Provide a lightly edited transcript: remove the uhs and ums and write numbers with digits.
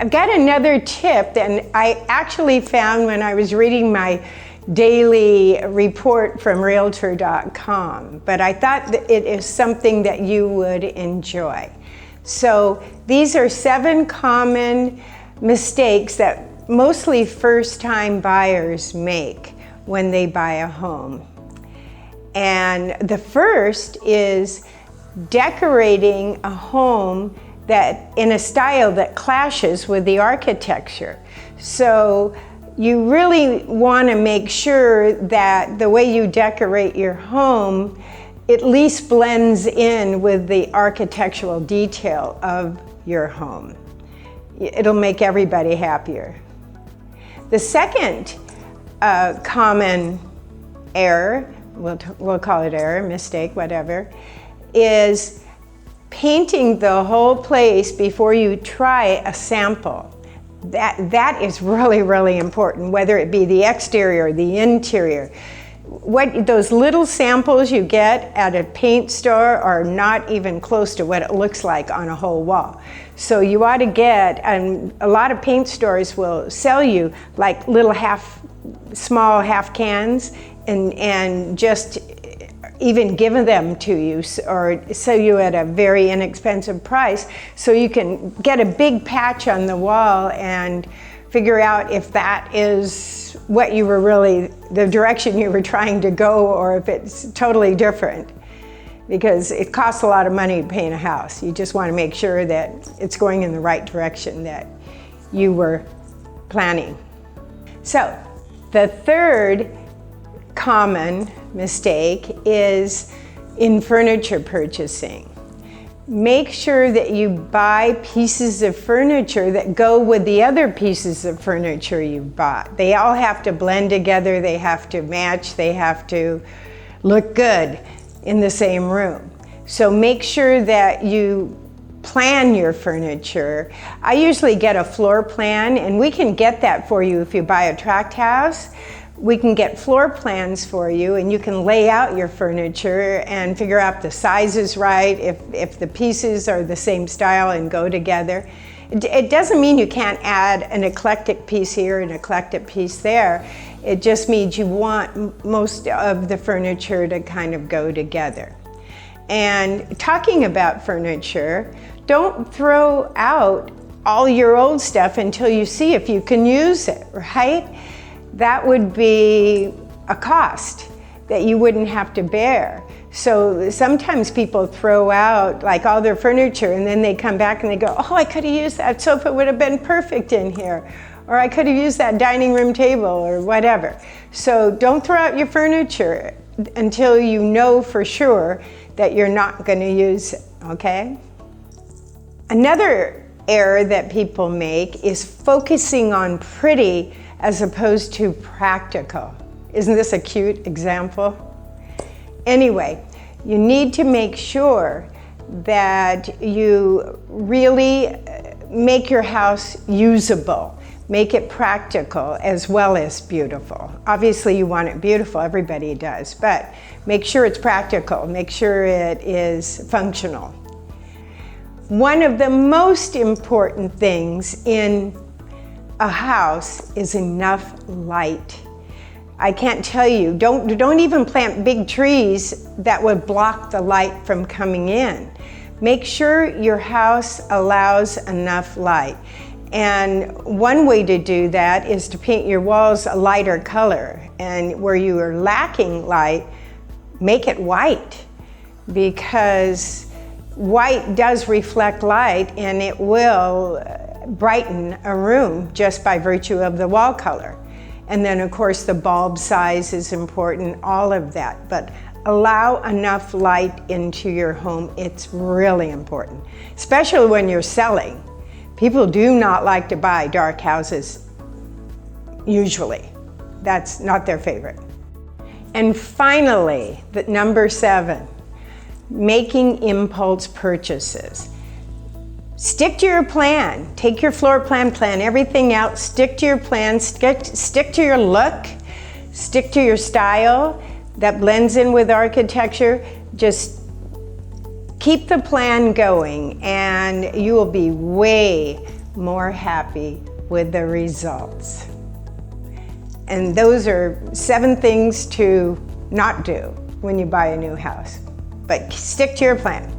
I've got another tip that I actually found when I was reading my daily report from Realtor.com, but I thought that it is something that you would enjoy. So these are 7 common mistakes that mostly first-time buyers make when they buy a home. And the first is decorating a home that in a style that clashes with the architecture. So you really want to make sure that the way you decorate your home at least blends in with the architectural detail of your home. It'll make everybody happier. The second common error, we'll call it error, mistake, whatever, is painting the whole place before you try a sample. That is really, really important, whether it be the exterior or the interior. Those little samples you get at a paint store are not even close to what it looks like on a whole wall. So you ought to get, and a lot of paint stores will sell you like little small half cans and just even give them to you or sell you at a very inexpensive price so you can get a big patch on the wall and figure out if that is what you were really, the direction you were trying to go, or if it's totally different. Because it costs a lot of money to paint a house. You just want to make sure that it's going in the right direction that you were planning. So the third common mistake is in furniture purchasing. Make sure that you buy pieces of furniture that go with the other pieces of furniture you bought. They all have to blend together, they have to match, they have to look good in the same room. So make sure that you plan your furniture. I usually get a floor plan, and we can get that for you if you buy a tract house. We can get floor plans for you, and you can lay out your furniture and figure out the sizes right, if the pieces are the same style and go together. It doesn't mean you can't add an eclectic piece here, an eclectic piece there. It just means you want most of the furniture to kind of go together. And talking about furniture, don't throw out all your old stuff until you see if you can use it, right? That would be a cost that you wouldn't have to bear. So sometimes people throw out like all their furniture, and then they come back and they go, oh, I could have used that sofa, would have been perfect in here. Or I could have used that dining room table or whatever. So don't throw out your furniture until you know for sure that you're not going to use it, okay? Another error that people make is focusing on pretty as opposed to practical. Isn't this a cute example? Anyway, you need to make sure that you really make your house usable. Make it practical as well as beautiful. Obviously you want it beautiful, everybody does, but make sure it's practical, make sure it is functional. One of the most important things in a house is enough light. I can't tell you, don't even plant big trees that would block the light from coming in. Make sure your house allows enough light. And one way to do that is to paint your walls a lighter color. And where you are lacking light, make it white, because white does reflect light and it will brighten a room just by virtue of the wall color. And then of course the bulb size is important, all of that. But allow enough light into your home. It's really important, especially when you're selling. People do not like to buy dark houses, usually. That's not their favorite. And finally, number 7, making impulse purchases. Stick to your plan. Take your floor plan, plan everything out, stick to your plan, stick to your look, stick to your style that blends in with architecture. Just keep the plan going and you will be way, more happy with the results. And those are 7 things to not do when you buy a new house. But stick to your plan.